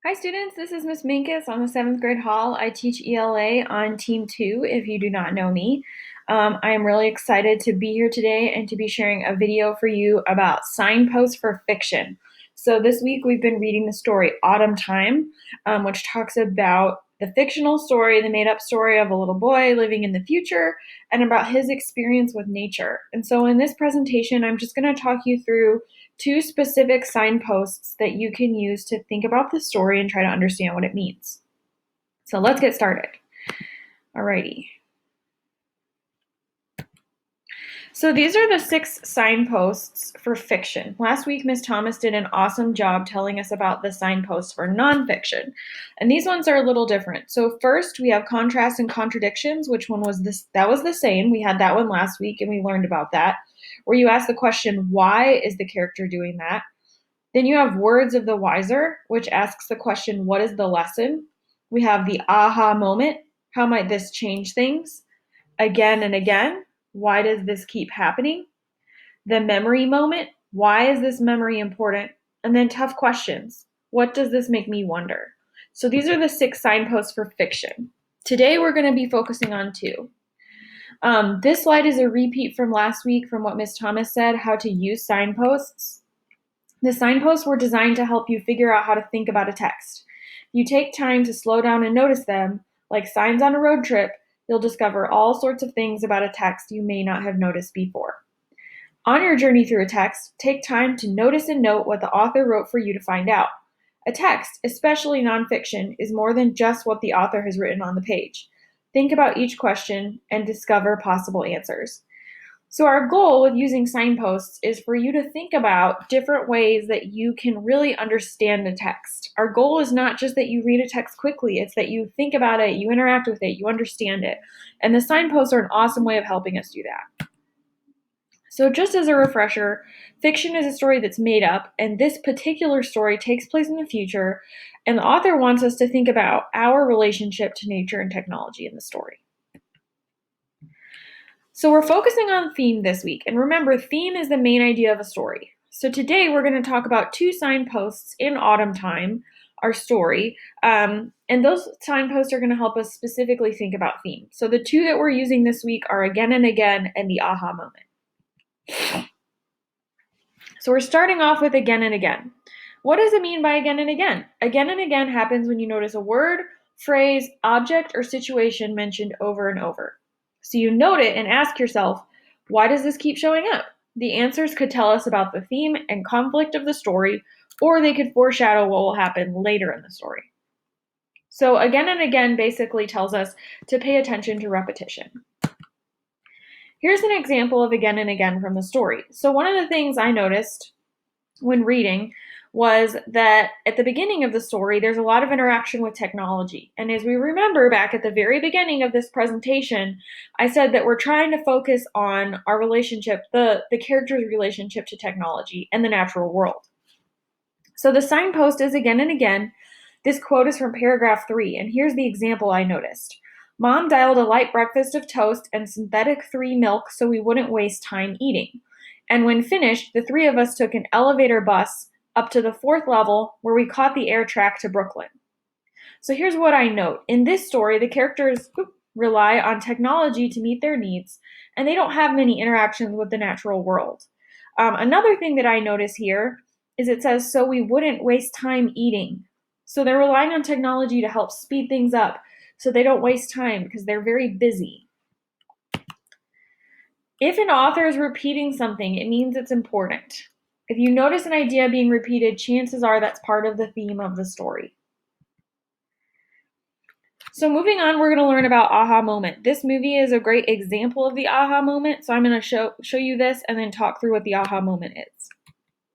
Hi students, this is Miss Minkus on the 7th grade hall. I teach ELA on Team 2 if you do not know me. I am really excited to be here today and to be sharing a video for you about signposts for fiction. So this week we've been reading the story Autumn Time, which talks about the fictional story, the made-up story of a little boy living in the future and about his experience with nature. And so in this presentation, I'm just going to talk you through two specific signposts that you can use to think about the story and try to understand what it means. So let's get started. Alrighty. So these are the 6 signposts for fiction. Last week, Ms. Thomas did an awesome job telling us about the signposts for nonfiction. And these ones are a little different. So first, we have contrasts and contradictions. Which one was this? That was the same. We had that one last week and we learned about that. Where you ask the question, why is the character doing that? Then you have words of the wiser, which asks the question, what is the lesson? We have the aha moment. How might this change things? Again and again. Why does this keep happening? The memory moment. Why is this memory important? And then tough questions. What does this make me wonder? So these are the 6 signposts for fiction. Today we're going to be focusing on 2. This slide is a repeat from last week from what Ms. Thomas said, how to use signposts. The signposts were designed to help you figure out how to think about a text. You take time to slow down and notice them, like signs on a road trip, you'll discover all sorts of things about a text you may not have noticed before. On your journey through a text, take time to notice and note what the author wrote for you to find out. A text, especially nonfiction, is more than just what the author has written on the page. Think about each question and discover possible answers. So our goal with using signposts is for you to think about different ways that you can really understand a text. Our goal is not just that you read a text quickly, it's that you think about it, you interact with it, you understand it. And the signposts are an awesome way of helping us do that. So just as a refresher, fiction is a story that's made up, and this particular story takes place in the future, and the author wants us to think about our relationship to nature and technology in the story. So we're focusing on theme this week, and remember, theme is the main idea of a story. So today we're going to talk about 2 signposts in Autumn Time, our story, and those signposts are going to help us specifically think about theme. So the 2 that we're using this week are Again and Again and the Aha Moment. So we're starting off with Again and Again. What does it mean by again and again? Again and again happens when you notice a word, phrase, object, or situation mentioned over and over. So you note it and ask yourself, why does this keep showing up? The answers could tell us about the theme and conflict of the story, or they could foreshadow what will happen later in the story. So again and again basically tells us to pay attention to repetition. Here's an example of again and again from the story. So one of the things I noticed when reading was that at the beginning of the story, there's a lot of interaction with technology. And as we remember back at the very beginning of this presentation, I said that we're trying to focus on our relationship, the character's relationship to technology and the natural world. So the signpost is again and again. This quote is from paragraph 3, and here's the example I noticed. Mom dialed a light breakfast of toast and synthetic 3 milk so we wouldn't waste time eating. And when finished, the 3 of us took an elevator bus up to the 4th level where we caught the air track to Brooklyn. So here's what I note. In this story, the characters rely on technology to meet their needs, and they don't have many interactions with the natural world. Another thing that I notice here is it says, so we wouldn't waste time eating. So they're relying on technology to help speed things up so they don't waste time because they're very busy. If an author is repeating something, it means it's important. If you notice an idea being repeated, chances are that's part of the theme of the story. So moving on, we're going to learn about aha moment. This movie is a great example of the aha moment, so I'm going to show you this and then talk through what the aha moment is,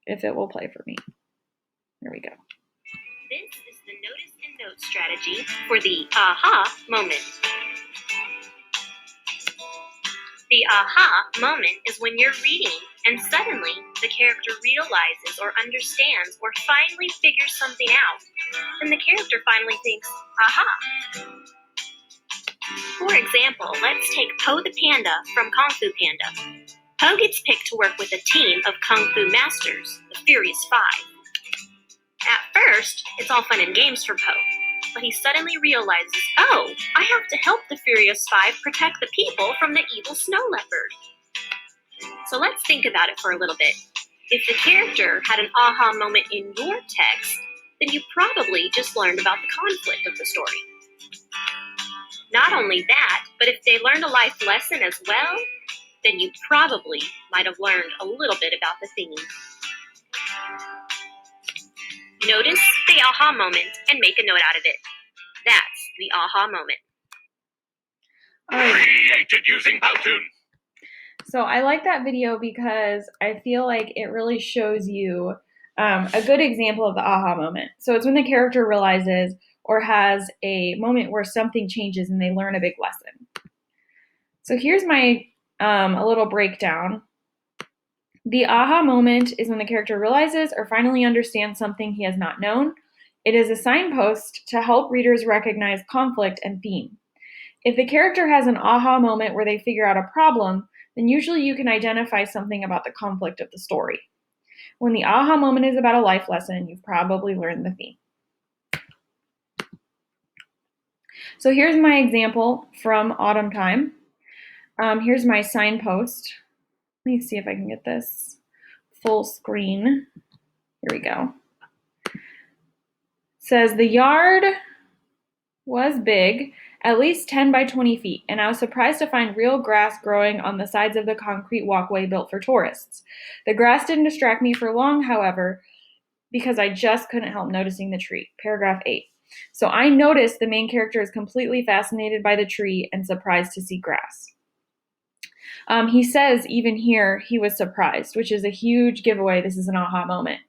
if it will play for me. There we go. This is the notice and note strategy for the aha moment. The aha moment is when you're reading and suddenly the character realizes or understands or finally figures something out. And the character finally thinks, aha. For example, let's take Po the Panda from Kung Fu Panda. Po gets picked to work with a team of Kung Fu masters, the Furious Five. At first, it's all fun and games for Poe, but he suddenly realizes, oh, I have to help the Furious Five protect the people from the evil snow leopard. So let's think about it for a little bit. If the character had an aha moment in your text, then you probably just learned about the conflict of the story. Not only that, but if they learned a life lesson as well, then you probably might have learned a little bit about the theme. Notice the aha moment and make a note out of it. That's the aha moment. All right. Created using Powtoon. So I like that video because I feel like it really shows you a good example of the aha moment. So it's when the character realizes or has a moment where something changes and they learn a big lesson. So here's my a little breakdown. The aha moment is when the character realizes or finally understands something he has not known. It is a signpost to help readers recognize conflict and theme. If the character has an aha moment where they figure out a problem, then usually you can identify something about the conflict of the story. When the aha moment is about a life lesson, you've probably learned the theme. So here's my example from Autumn Time. Here's my signpost. Let me see if I can get this full screen. Here we go. It says the yard was big, at least 10 by 20 feet, and I was surprised to find real grass growing on the sides of the concrete walkway built for tourists. The grass didn't distract me for long, however, because I just couldn't help noticing the tree. Paragraph 8. So I noticed the main character is completely fascinated by the tree and surprised to see grass. He says even here he was surprised, which is a huge giveaway. This is an aha moment.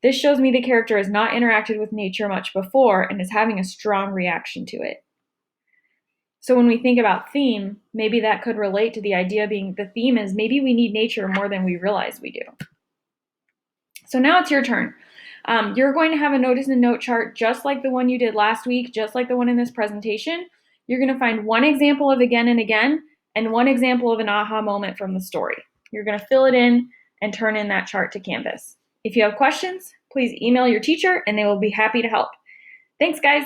This shows me the character has not interacted with nature much before and is having a strong reaction to it. So when we think about theme, maybe that could relate to the idea being the theme is maybe we need nature more than we realize we do. So now it's your turn. You're going to have a notice and note chart just like the one you did last week, just like the one in this presentation. You're going to find one example of again and again and one example of an aha moment from the story. You're going to fill it in and turn in that chart to Canvas. If you have questions, please email your teacher and they will be happy to help. Thanks, guys.